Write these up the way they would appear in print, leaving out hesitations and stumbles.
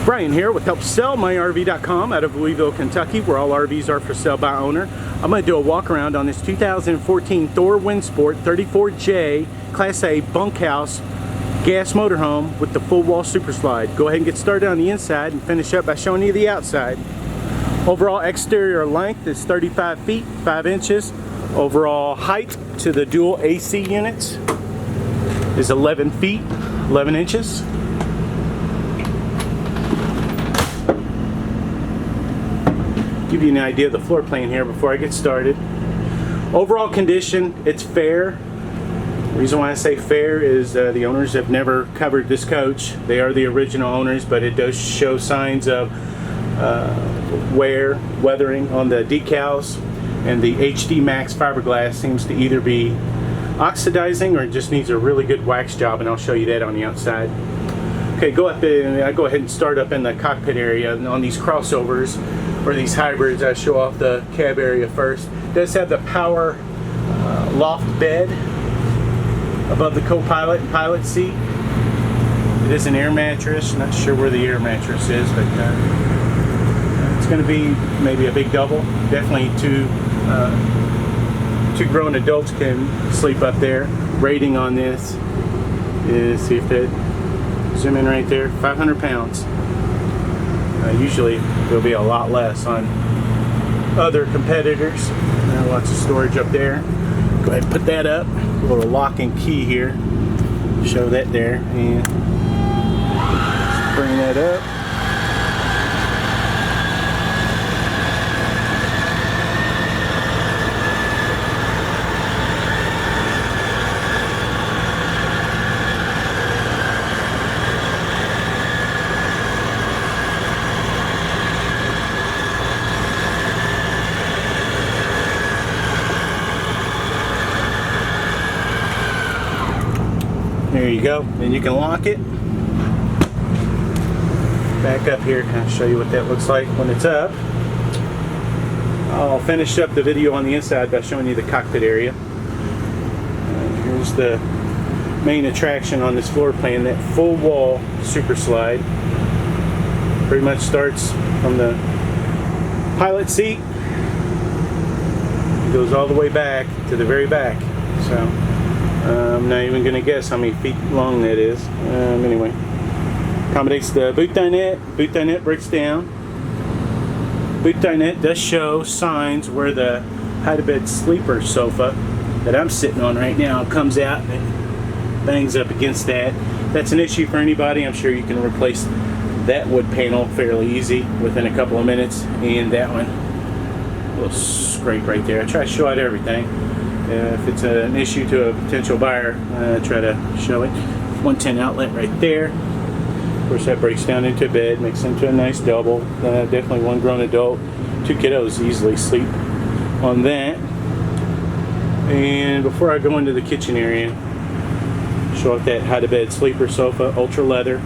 Brian here with HelpSellMyRV.com out of Louisville, Kentucky, where all RVs are for sale by owner. I'm going to do a walk around on this 2014 Thor Windsport 34J Class A Bunkhouse gas motorhome with the full wall super slide. Go ahead and get started on the inside and finish up by showing you the outside. Overall exterior length is 35 feet 5 inches. Overall height to the dual AC units is 11 feet 11 inches. Give you an idea of the floor plan here before I get started. Overall condition, it's fair. The reason why I say fair is the owners have never covered this coach. They are the original owners, but it does show signs of weathering on the decals, and the HD Max fiberglass seems to either be oxidizing or just needs a really good wax job, and I'll show you that on the outside. Okay, go ahead and start up in the cockpit area. On these crossovers or these hybrids, I show off the cab area first. It does have the power loft bed above the co-pilot and pilot seat. It is an air mattress. Not sure where the air mattress is, but it's going to be maybe a big double. Definitely two grown adults can sleep up there. Rating on this is, see if it zoom in right there, 500 pounds. Usually there'll be a lot less on other competitors. Lots of storage up there. Go ahead and put that up. A little lock and key here. Show that there, and bring that up. There you go, and you can lock it. Back up here, I'll show you what that looks like when it's up. I'll finish up the video on the inside by showing you the cockpit area. Here's the main attraction on this floor plan, that full wall super slide. Pretty much starts from the pilot seat, it goes all the way back to the very back. So I'm not even going to guess how many feet long that is. Anyway, accommodates the boot dinette. Boot dinette breaks down. Boot dinette does show signs where the hide-to-bed sleeper sofa that I'm sitting on right now comes out and bangs up against that. That's an issue for anybody. I'm sure you can replace that wood panel fairly easy within a couple of minutes. And that one, a little scrape right there. I try to show out everything. If it's an issue to a potential buyer, try to show it. 110 outlet right there. Of course, that breaks down into a bed, makes into a nice double. Definitely one grown adult. 2 kiddos easily sleep on that. And before I go into the kitchen area, show off that hide-to-bed sleeper sofa, ultra leather.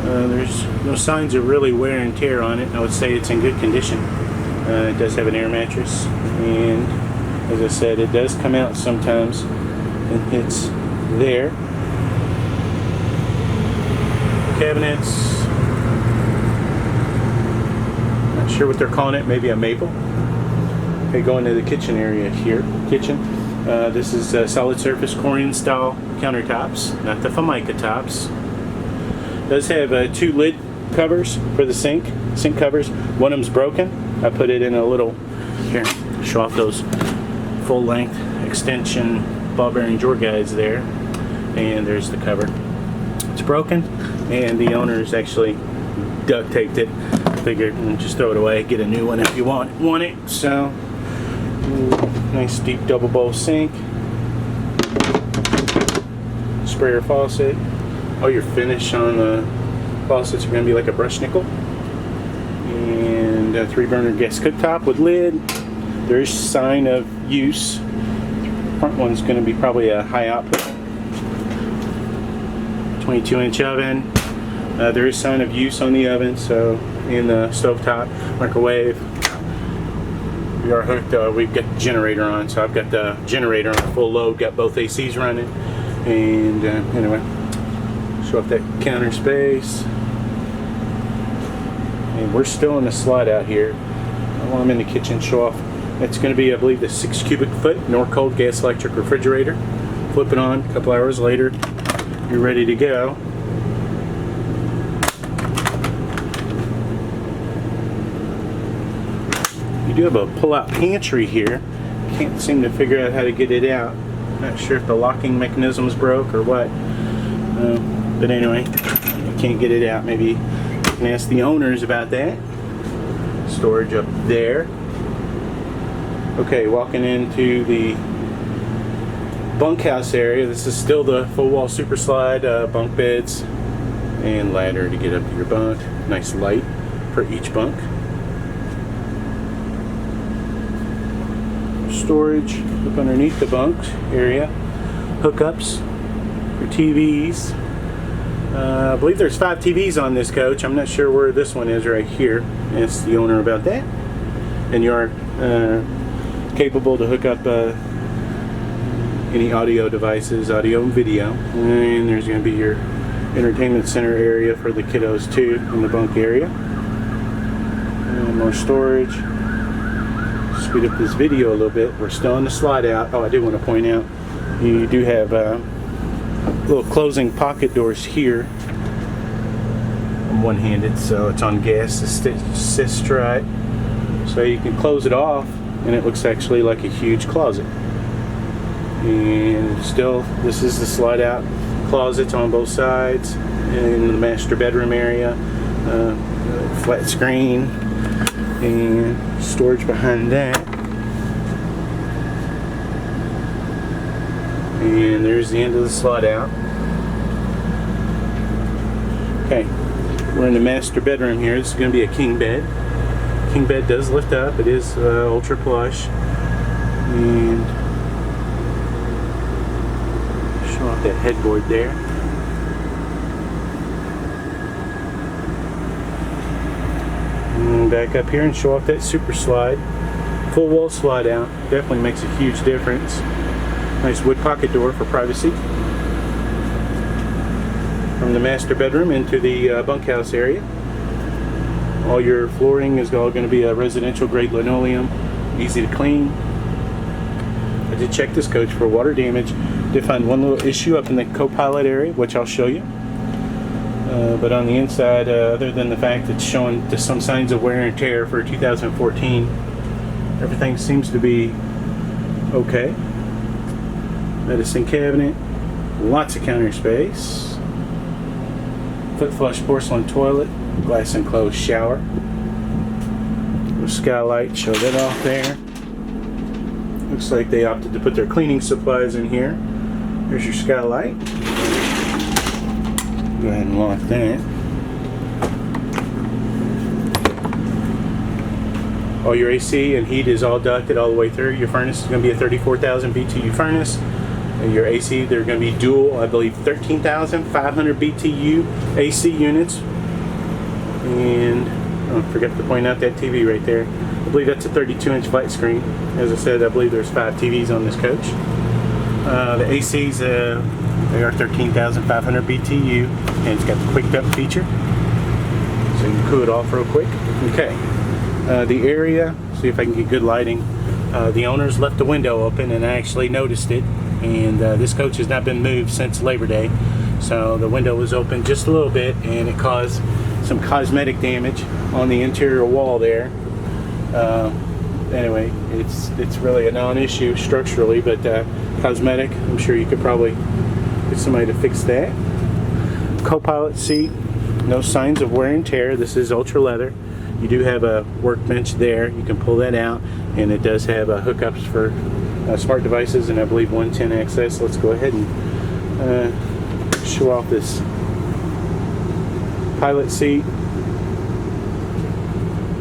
There's no signs of really wear and tear on it. I would say it's in good condition. It does have an air mattress, and as I said, it does come out sometimes, and it's there. Cabinets, not sure what they're calling it, maybe a maple. Okay, go into the kitchen area here. Kitchen. This is solid surface Corian style countertops, not the Formica tops. It does have 2 lid covers for the sink covers. One of them's broken. I put it in a little, here, show off those full length extension ball bearing drawer guides there, and there's the cover. It's broken, and the owners actually duct taped it. Figured just throw it away, get a new one if you want it. So nice deep double bowl sink, sprayer faucet. All your finish on the faucets are going to be like a brushed nickel, and a 3-burner gas cooktop with lid. There's sign of use. Front one's going to be probably a high output. 22-inch oven. There is sign of use on the oven, so in the stovetop, microwave. We are hooked. We've got the generator on, so I've got the generator on full load. Got both ACs running, and anyway, show off that counter space. And we're still in the slide out here. While I'm in the kitchen, show off. It's going to be, I believe, the 6 cubic foot Norcold gas electric refrigerator. Flip it on, a couple hours later, you're ready to go. You do have a pull-out pantry here. Can't seem to figure out how to get it out. Not sure if the locking mechanism's broke or what. But anyway, you can't get it out. Maybe you can ask the owners about that. Storage up there. Okay, walking into the bunkhouse area. This is still the full wall super slide, bunk beds and ladder to get up to your bunk. Nice light for each bunk. Storage up underneath the bunk area. Hookups for TVs. I believe there's 5 TVs on this coach. I'm not sure where this one is right here. Ask the owner about that. And you are capable to hook up any audio devices, audio and video. And there's going to be your entertainment center area for the kiddos too in the bunk area. And more storage. Speed up this video a little bit. We're still on the slide out. Oh, I did want to point out you do have little closing pocket doors here. I'm one-handed, so it's on gas assist right. So you can close it off and it looks actually like a huge closet. And still, this is the slide out closets on both sides in the master bedroom area. Flat screen and storage behind that. And there's the end of the slide out. Okay, we're in the master bedroom here. This is going to be a king bed. King bed does lift up. It is ultra plush. And show off that headboard there. And back up here and show off that super slide. Full wall slide out. Definitely makes a huge difference. Nice wood pocket door for privacy. From the master bedroom into the bunkhouse area. All your flooring is all going to be a residential grade linoleum, easy to clean. I did check this coach for water damage. Did find one little issue up in the co-pilot area, which I'll show you. But on the inside, other than the fact it's showing just some signs of wear and tear for 2014, everything seems to be okay. Medicine cabinet, lots of counter space, foot flush porcelain toilet, glass enclosed shower, skylight, show that off there. Looks like they opted to put their cleaning supplies in here. Here's your skylight. Go ahead and lock that. All your AC and heat is all ducted all the way through. Your furnace is going to be a 34,000 BTU furnace. Your AC, they're going to be dual, I believe 13,500 BTU AC units. And I forgot to point out that TV right there. I believe that's a 32-inch flat screen. As I said, I believe there's 5 TVs on this coach. The ACs, they are 13,500 BTU, and it's got the quick dump feature, so you can cool it off real quick. Okay, the area, see if I can get good lighting. The owners left the window open, and I actually noticed it. And this coach has not been moved since Labor Day, so the window was open just a little bit, and it caused some cosmetic damage on the interior wall there. Anyway, it's really a non-issue structurally, but cosmetic. I'm sure you could probably get somebody to fix that. Co-pilot seat, no signs of wear and tear. This is ultra leather. You do have a workbench there. You can pull that out, and it does have hookups for smart devices, and I believe 110 access. Let's go ahead and show off this pilot seat.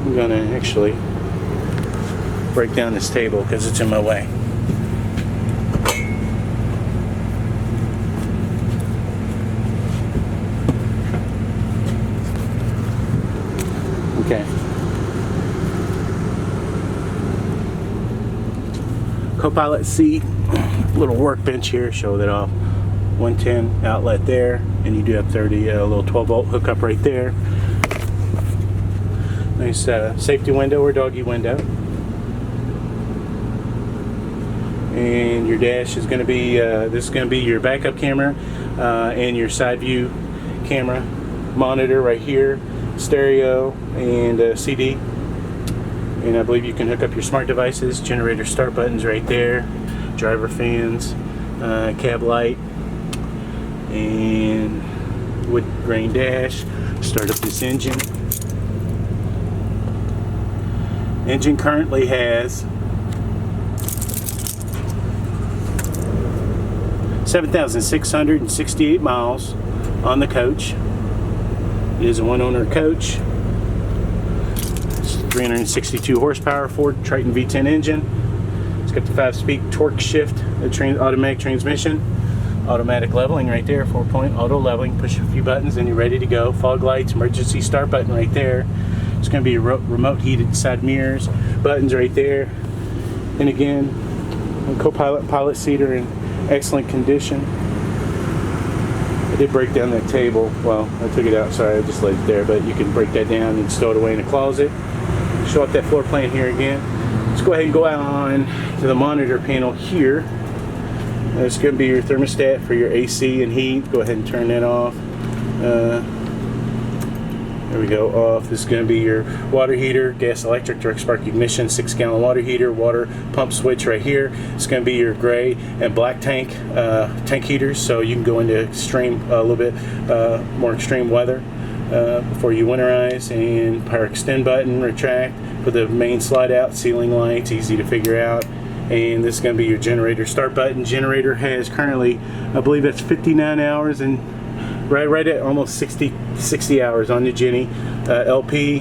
I'm gonna actually break down this table because it's in my way. Okay. Co-pilot seat, little workbench here, show that off. 110 outlet there, and you do have 30, a little 12 volt hookup right there. Nice safety window or doggy window. And your dash is going to be, this is going to be your backup camera and your side view camera. Monitor right here, stereo and CD. And I believe you can hook up your smart devices. Generator start buttons right there. Driver fans, cab light, and wood grain dash. Start up this engine. Engine currently has 7,668 miles on the coach. It is a one-owner coach. It's 362 horsepower Ford Triton V10 engine. It's got the 5-speed TorqueShift automatic transmission. Automatic leveling right there, 4-point auto leveling. Push a few buttons and you're ready to go. Fog lights, emergency start button right there. It's going to be remote heated side mirrors, buttons right there. And again, a co-pilot pilot seat are in excellent condition. I did break down that table. Well, I took it out, sorry, I just laid it there, but you can break that down and stow it away in a closet. Show up that floor plan here again. Let's go ahead and go out on to the monitor panel here. It's going to be your thermostat for your AC and heat. Go ahead and turn that off. There we go, off. This is going to be your water heater, gas, electric, direct spark ignition, 6-gallon water heater, water pump switch right here. It's going to be your gray and black tank heaters, so you can go into extreme, a little bit more extreme weather before you winterize. And power extend button, retract for the main slide out, ceiling lights, easy to figure out. And this is going to be your generator start button. Generator has currently, I believe that's 59 hours and right at almost 60 hours on the Jenny. LP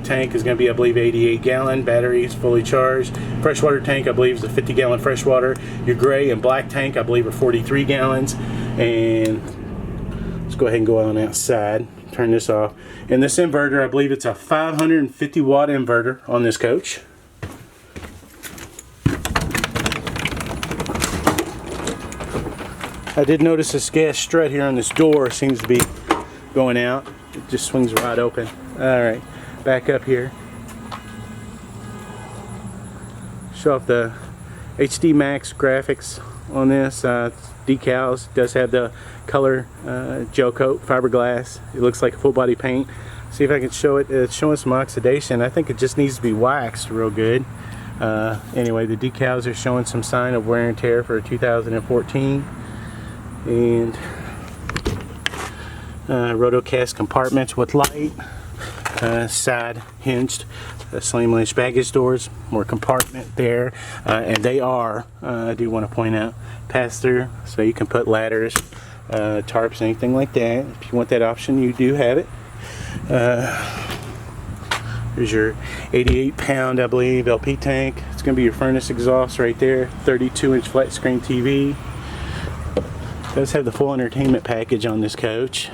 tank is going to be, I believe, 88-gallon. Battery is fully charged. Freshwater tank, I believe, is a 50-gallon freshwater. Your gray and black tank, I believe, are 43 gallons. And let's go ahead and go on outside. Turn this off. And this inverter, I believe it's a 550-watt inverter on this coach. I did notice this gas strut here on this door seems to be going out. It just swings right open. Alright, back up here. Show off the HD Max graphics on this. Decals. It does have the color gel coat fiberglass. It looks like a full body paint. See if I can show it. It's showing some oxidation. I think it just needs to be waxed real good. Anyway, the decals are showing some sign of wear and tear for 2014. And rotocast compartments with light, side hinged slam latch baggage doors, more compartment there, and they are, I do want to point out, pass through, so you can put ladders, tarps, anything like that. If you want that option, you do have it. There's your 88-pound, I believe, LP tank. It's going to be your furnace exhaust right there, 32-inch flat screen TV. Does have the full entertainment package on this coach.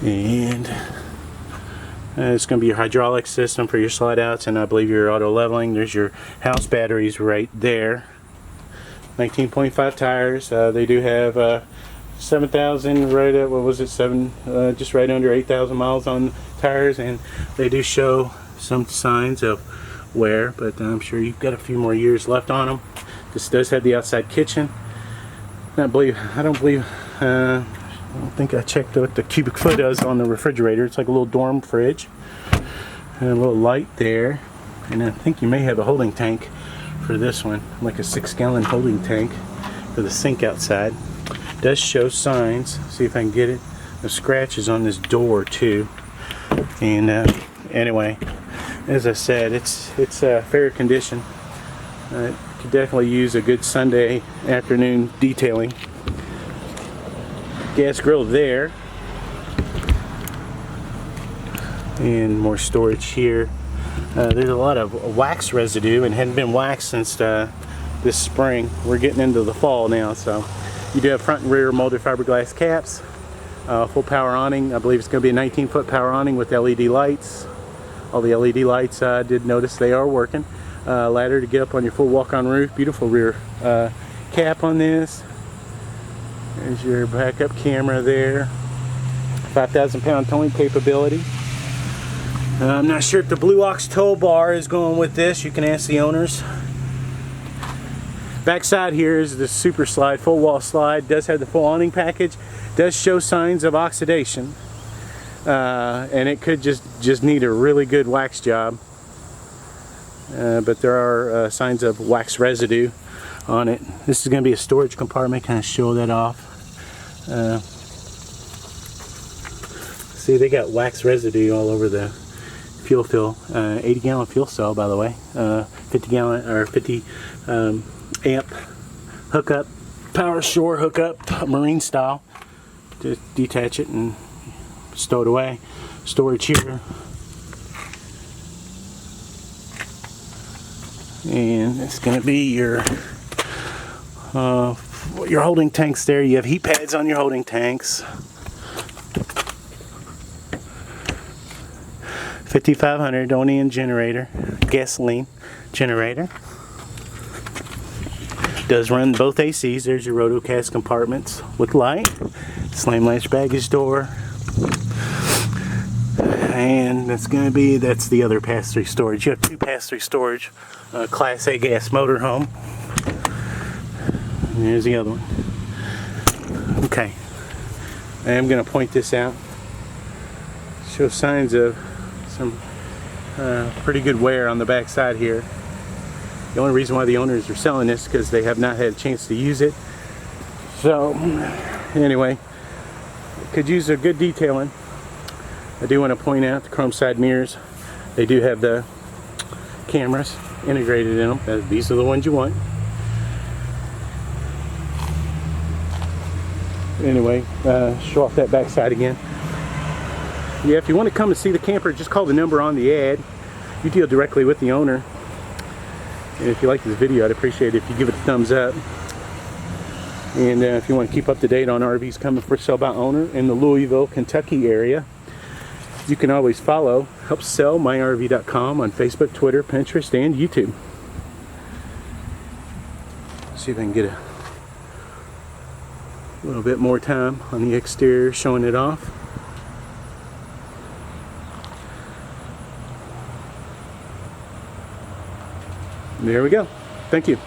And it's going to be your hydraulic system for your slide outs, and I believe your auto leveling. There's your house batteries right there. 19.5 tires. They do have 7,000 right at, what was it, just right under 8,000 miles on tires, and they do show some signs of wear, but I'm sure you've got a few more years left on them. This does have the outside kitchen. I don't think I checked what the cubic foot is on the refrigerator. It's like a little dorm fridge. And a little light there. And I think you may have a holding tank for this one, like a 6-gallon holding tank for the sink outside. It does show signs. See if I can get it. The scratches on this door too. And anyway, as I said, it's fair condition. Could definitely use a good Sunday afternoon detailing. Gas grill there, and more storage here. There's a lot of wax residue and hadn't been waxed since this spring. We're getting into the fall now, so you do have front and rear molded fiberglass caps, full power awning. I believe it's going to be a 19-foot power awning with LED lights. All the LED lights, I did notice they are working. Ladder to get up on your full walk-on roof. Beautiful rear cap on this. There's your backup camera there. 5,000 pound towing capability. I'm not sure if the Blue Ox tow bar is going with this. You can ask the owners. Backside here is the super slide, full wall slide. Does have the full awning package. Does show signs of oxidation, and it could just need a really good wax job. But there are signs of wax residue on it. This is going to be a storage compartment. Kind of show that off. See, they got wax residue all over the fuel fill. 80 gallon fuel cell, by the way. 50 gallon or 50 amp hookup, power shore hookup, marine style. Just detach it and stow it away. Storage here. And it's going to be your holding tanks there. You have heat pads on your holding tanks. 5500 Onan generator, gasoline generator. Does run both ACs. There's your rotocast compartments with light. Slam latch baggage door. And that's the other pass-through storage. You have two pass-through storage, Class A gas motorhome. And there's the other one. Okay, I am going to point this out. Show signs of some pretty good wear on the back side here. The only reason why the owners are selling this is because they have not had a chance to use it. So anyway, could use a good detailing. I do want to point out the chrome side mirrors. They do have the cameras integrated in them. These are the ones you want. Anyway, show off that back side again. Yeah, if you want to come and see the camper, just call the number on the ad. You deal directly with the owner. And if you like this video, I'd appreciate it if you give it a thumbs up. And if you want to keep up to date on RVs coming for sale by owner in the Louisville, Kentucky area, you can always follow HelpSellMyRV.com on Facebook, Twitter, Pinterest, and YouTube. See if I can get a little bit more time on the exterior showing it off. There we go. Thank you.